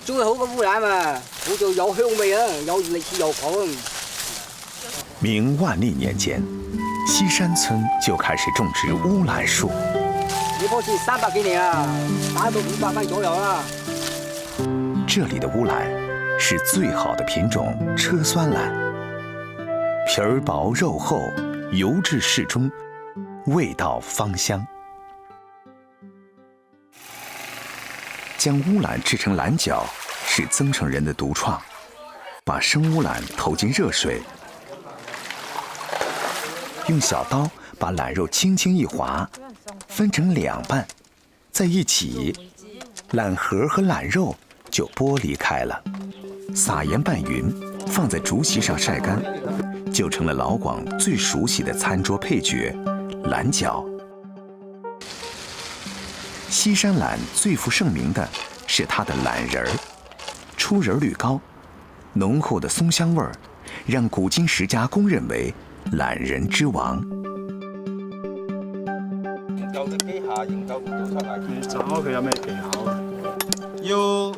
最好嘅烏蘭嘛，好就有香味啊，有歷史悠久。明万历年间，西山村就开始种植烏蘭樹。呢棵樹300幾年啊，打到500蚊左右啦。这里的烏蘭是最好的品種車酸蘭，皮兒薄肉厚，油質適中，味道芳香。将烏蘭制成蘭餃是曾城人的獨創，把生烏蘭投進熱水，用小刀把懶肉輕輕一劃，分成2半，再一起，懶核和懶肉就剝離開了，撒鹽拌勻，放在竹席上曬乾，就成了老廣最熟悉的餐桌配角——蘭餃。西山蘭最负盛名的是它的懶仁儿，出仁率高，濃厚的松香味兒，讓古今10家公認為懶人之王。研究嘅機械研究唔到出嚟。斬開佢有咩技巧啊？要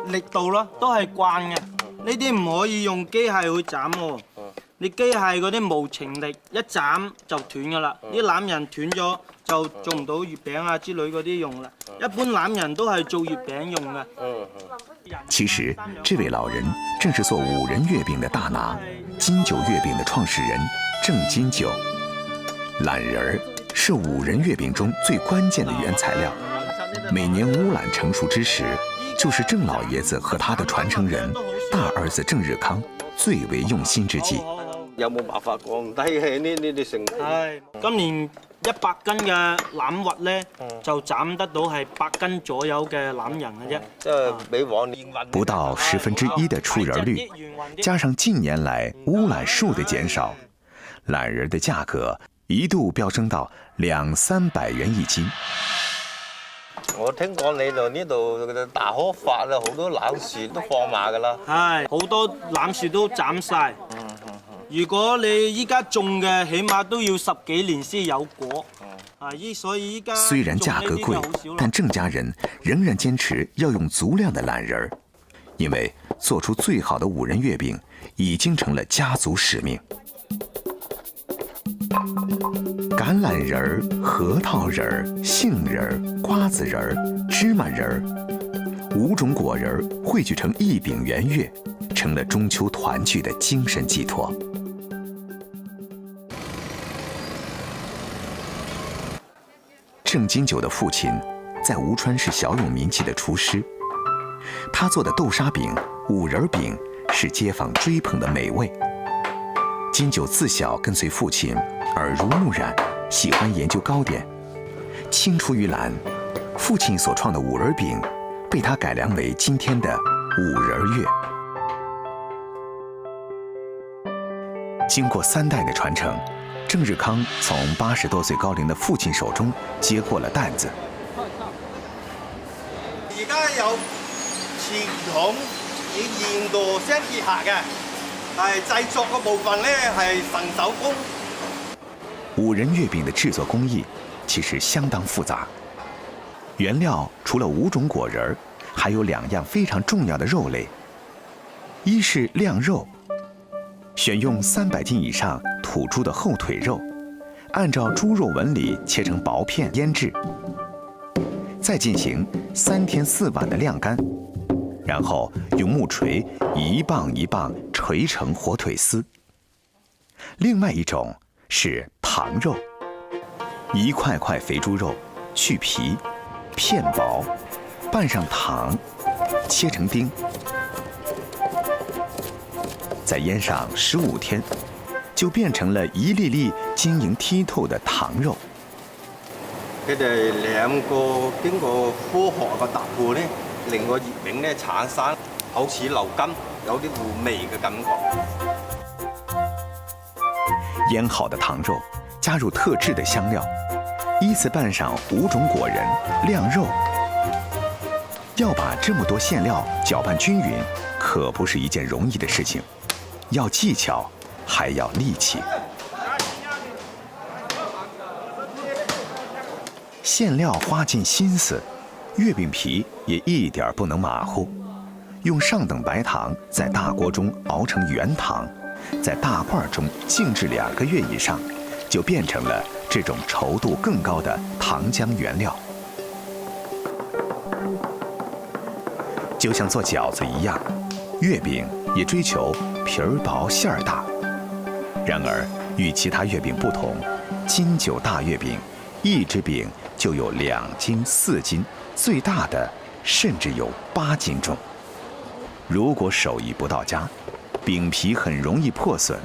力度咯，都係慣嘅。呢啲唔可以用機械去斬喎。你機械嗰啲無情力一斬就斷㗎啦，啲欖仁斷咗就做唔到月餅啊之類嗰啲用啦。一般欖仁都係做月餅用嘅。其實，這位老人正是做5仁月餅的大拿，金九月餅的創始人鄭金九。懶仁兒是5仁月餅中最關鍵的原材料。每年烏蘭成熟之時，就是鄭老爺子和他的傳承人大兒子鄭日康最為用心之際。有冇辦法降低呢啲成本？係今年100斤嘅欖核咧，就斬得到係8斤左右嘅欖仁嘅啫。即係比往年不到1/10的出仁率，加上近年來烏蘭樹的減少，懶仁的價格一度飆升到200-300元一斤。我聽講你度呢度大開發啦，好多欖樹都放馬㗎啦。係好多欖樹都斬晒。如果你依家種嘅，起碼都要10幾年先有果。所以依家雖然價格貴，但鄭家人仍然堅持要用足量的懶仁兒，因為做出最好的5仁月餅已經成了家族使命。橄欖仁兒、核桃仁兒、杏仁兒、瓜子仁兒、芝麻仁兒，5種果仁兒匯聚成一餅圓月，成了中秋團聚的精神寄託。鄭金九的父親在吳川是小有名氣的廚師，他做的豆沙餅、5仁餅是街坊追捧的美味。金九自小跟隨父親耳濡目染，喜歡研究糕點。青出於藍，父親所創的5仁餅被他改良為今天的5仁月。經過3代的傳承，鄭日康從80多歲高齡的父親手中接過了擔子。而家有傳統與現代相結合嘅，係製作嘅部分咧係純手工。5仁月餅的製作工藝其實相當複雜，原料除了5種果仁，還有2樣非常重要的肉類，一是晾肉，選用300斤以上土豬的後腿肉，按照豬肉紋理切成薄片醃製，再進行3天4晚的晾乾，然後用木錘一棒一棒錘成火腿絲。另外一種是糖肉，一塊塊肥豬肉去皮，片薄，拌上糖，切成丁，再醃上15天，就變成了一粒粒晶瑩剔透的糖肉。佢哋2個經過科學嘅突破咧，令個月餅咧產生好似流金，有啲糊味嘅感覺。醃好的糖肉加入特製的香料，依次拌上5種果仁晾肉。要把這麼多餡料攪拌均勻，可不是一件容易的事情，要技巧，還要力氣。餡料花盡心思，月餅皮也一點不能馬虎。用上等白糖在大锅中熬成原糖，在大罐中静置2个月以上，就变成了这种稠度更高的糖浆原料。就像做饺子一样，月饼也追求皮儿薄馅儿大。然而，与其他月饼不同，金9大月饼1只饼就有2斤、4斤，最大的甚至有8斤重。如果手艺不到家，饼皮很容易破损，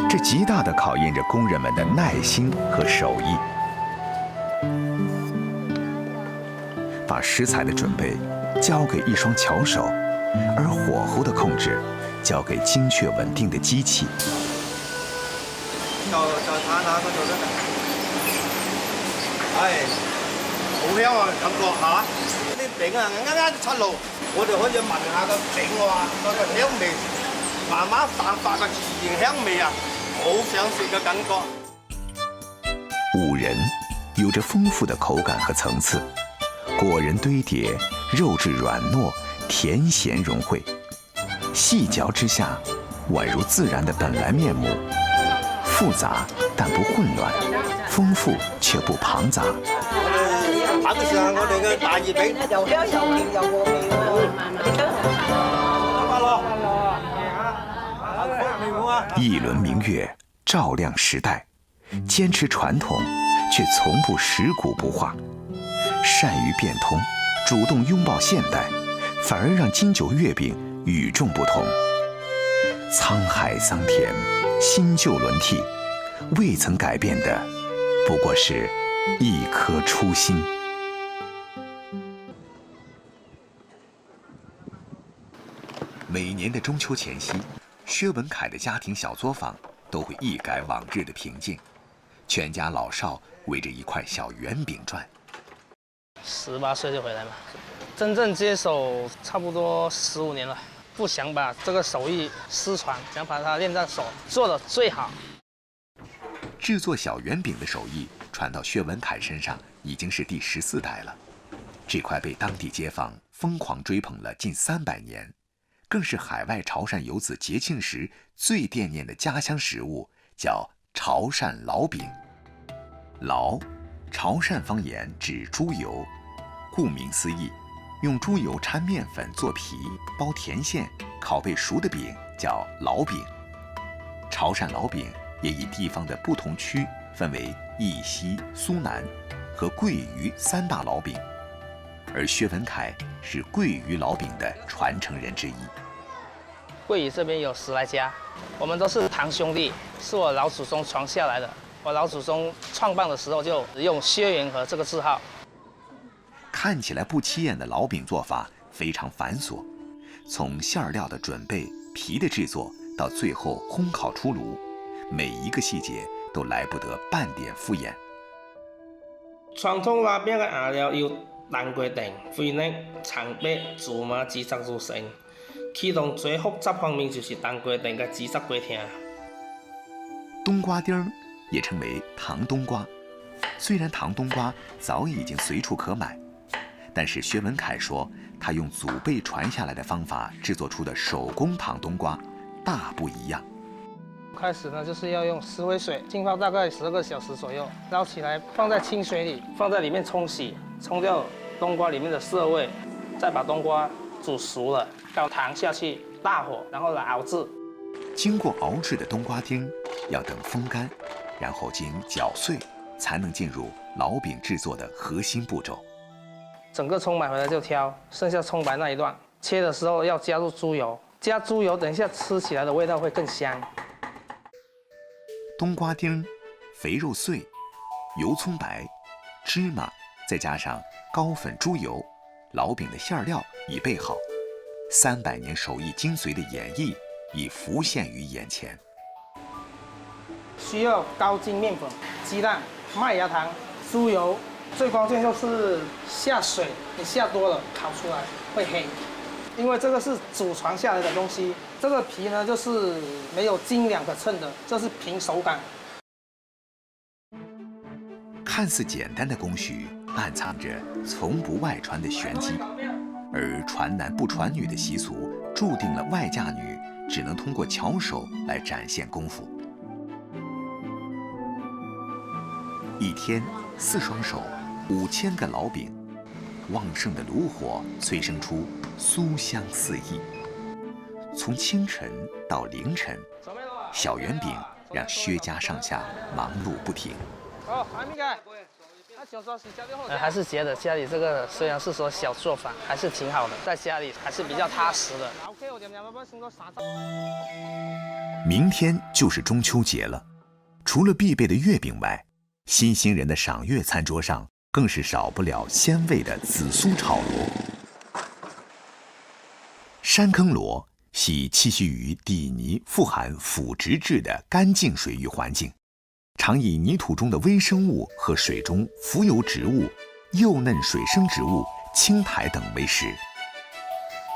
这极大地考验着工人们的耐心和手艺。把食材的准备交给一双巧手，而火候的控制交给精确稳定的機器。就睇下嗰度得㗎。係，好香啊！感覺嚇，啲餅啊啱啱出爐，我哋可以聞下個餅喎，嗰個香味，慢慢散發個自然香味啊，好想食嘅感覺。五仁有着丰富的口感和层次，果仁堆叠，肉质软糯，甜咸融汇，细嚼之下，宛如自然的本来面目。复杂但不混亂，豐富卻不龐雜。等上我哋嘅大熱餅，又香又甜又和味喎。一輪明月照亮時代，堅持傳統，卻從不食古不化，善於變通，主動擁抱現代，反而讓金9月餅與眾不同。滄海桑田，新舊輪替，未曾改變的不過是一顆初心。每年的中秋前夕，薛文凯的家庭小作坊都会一改往日的平静，全家老少围着一块小圆饼转。18岁就回来嘛，真正接手差不多15年了。不想把这个手艺失传，想把它练在手，做得最好。制作小圆饼的手艺传到薛文凯身上，已经是第14代了。这块被当地街坊疯狂追捧了近300年，更是海外潮汕游子节庆时最惦念的家乡食物，叫潮汕老饼。老，潮汕方言指猪油，顾名思义。用猪油掺面粉做皮，包甜馅，烤焙熟的饼叫老饼。潮汕老饼也以地方的不同区分为义西、苏南和桂鱼3大老饼，而薛文凯是桂鱼老饼的传承人之一。桂鱼这边有10来家，我们都是堂兄弟，是我老祖宗传下来的。我老祖宗创办的时候就用薛元和这个字号。看起来不起眼的老饼做法非常繁琐，从馅料的准备、皮的制作到最后烘烤出炉，每一个细节都来不得半点敷衍。传统拉饼嘅馅料要蛋quy定、肥力、橙白、芝麻、紫汁組成，其中最複雜方面就是蛋quy定嘅紫汁粿條。冬瓜丁儿也稱為糖冬瓜，雖然糖冬瓜早已經隨處可買。但是薛文凯说，他用祖辈传下来的方法制作出的手工糖冬瓜大不一样。开始呢，就是要用石灰水浸泡大概12个小时左右，捞起来放在清水里，放在里面冲洗，冲掉冬瓜里面的涩味，再把冬瓜煮熟了，倒糖下去，大火，然后来熬制。经过熬制的冬瓜丁要等风干，然后经搅碎，才能进入老饼制作的核心步骤。整个葱买回来就挑，剩下葱白那一段，切的时候要加入猪油，加猪油，等一下吃起来的味道会更香。冬瓜丁、肥肉碎、油葱白、芝麻，再加上高粉猪油，老饼的馅料已备好，300年手艺精髓的演绎已浮现于眼前。需要高筋面粉、鸡蛋、麦芽糖、猪油。最关键就是下水，你下多了烤出来会黑，因为这个是祖传下来的东西。这个皮呢，就是没有斤两的称的，这是凭手感。看似简单的工序，暗藏着从不外传的玄机，而传男不传女的习俗，注定了外嫁女只能通过巧手来展现功夫。一天4双手，5000个老饼，旺盛的炉火催生出酥香四溢。从清晨到凌晨，小圆饼让薛家上下忙碌不停。哦，还没改。还是觉得家里这个虽然是说小作坊，还是挺好的，在家里还是比较踏实的。明天就是中秋节了，除了必备的月饼外，新兴人的赏月餐桌上更是少不了鲜味的紫苏炒螺。山坑螺系栖息于底泥富含腐殖质的干净水域环境，常以泥土中的微生物和水中浮游植物、幼嫩水生植物、青苔等为食。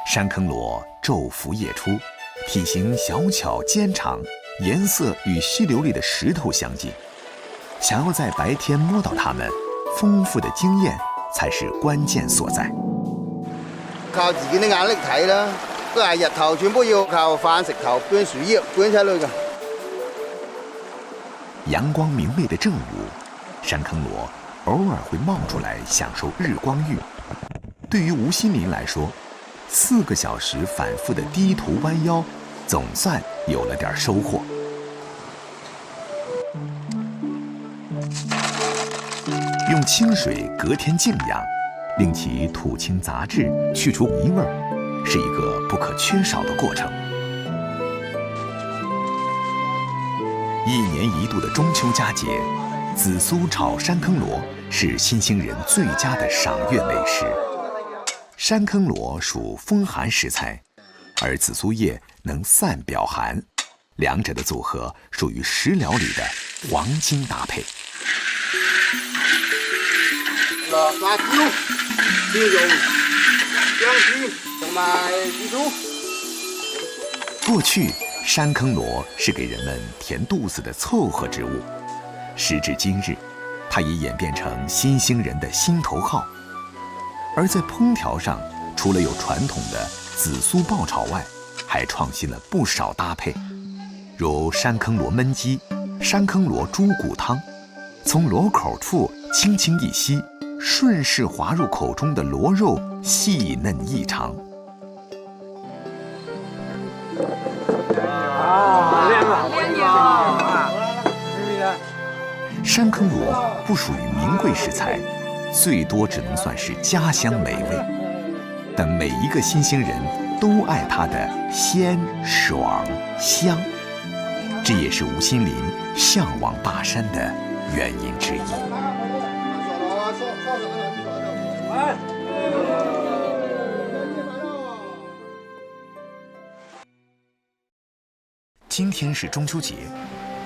山坑螺昼伏夜出，体型小巧尖长，颜色与溪流里的石头相近。想要在白天摸到它们，丰富的经验才是关键所在。靠自己的眼力睇啦，都係日頭全部要靠飯食頭搬樹葉搬出去㗎。陽光明媚的正午，山坑螺偶爾會冒出來享受日光浴。對於吳新林來說，4個小時反覆的低頭彎腰，總算有了點收穫。用清水隔天靜養，令其吐清雜質，去除泥味，是一個不可缺少的過程。1年1度的中秋佳節，紫蘇炒山坑螺是新興人最佳的賞月美食。山坑螺屬風寒食材，而紫蘇葉能散表寒，兩者的組合屬於食療裏的黃金搭配。落辣椒、椒蓉、薑絲同埋紫蘇。過去，山坑螺是給人們填肚子的湊合之物，時至今日，它已演變成新興人的心頭好。而在烹調上，除了有傳統的紫蘇爆炒外，還創新了不少搭配，如山坑螺焖雞、山坑螺豬骨湯，從螺口處輕輕一吸，順勢滑入口中的螺肉細嫩異常。山坑螺不屬於名貴食材，最多只能算是家鄉美味，但每一個新興人都愛它的鮮、爽、香，這也是吳新林嚮往大山的原因之一。今天是中秋節，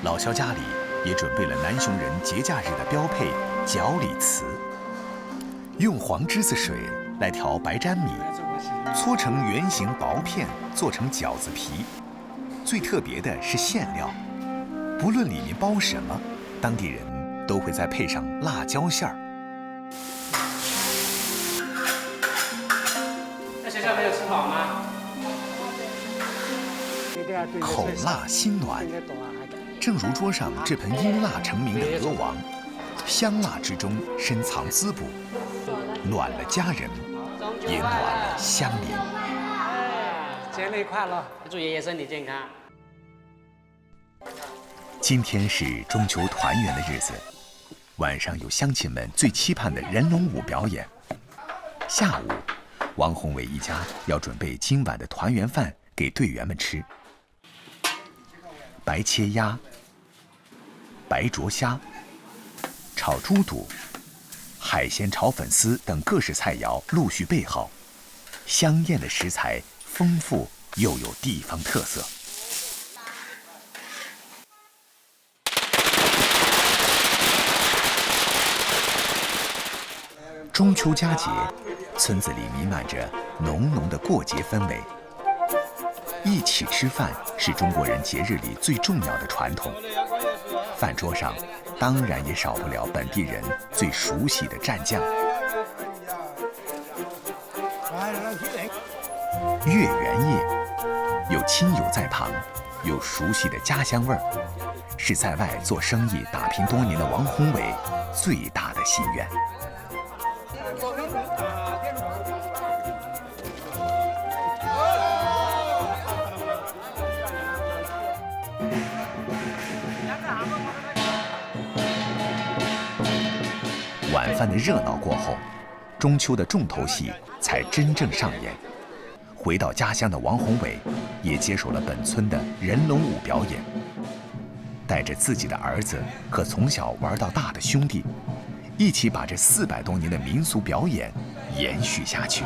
老蕭家裡也準備了南雄人節假日的標配角里糍，用黃梔子水來調白粘米，搓成圓形薄片，做成餃子皮。最特別的是餡料，不論裡面包什麼，當地人都會再配上辣椒餡兒。在學校沒有吃飽嗎？口辣心暖，正如桌上這盆因辣成名的鵝王，香辣之中深藏滋補，暖了家人，也暖了鄉鄰。節日快樂，祝爺爺身體健康。今天是中秋團圓的日子，晚上有鄉親們最期盼的人龍舞表演。下午，王宏偉一家要準備今晚的團圓飯給隊員們吃。白切鴨、白灼蝦、炒豬肚、海鮮炒粉絲等各式菜肴陸續備好，香豔的食材豐富又有地方特色。中秋佳節，村子裡彌漫着濃濃的過節氛圍。一起吃飯是中國人節日裡最重要的傳統，飯桌上當然也少不了本地人最熟悉的蘸醬。月圆夜，有亲友在旁，有熟悉的家乡味儿，是在外做生意打拼多年的王宏伟最大的心愿。晚饭的热闹过后，中秋的重头戏才真正上演。回到家乡的王宏伟也接手了本村的人龙舞表演，带着自己的儿子和从小玩到大的兄弟，一起把这400多年的民俗表演延续下去。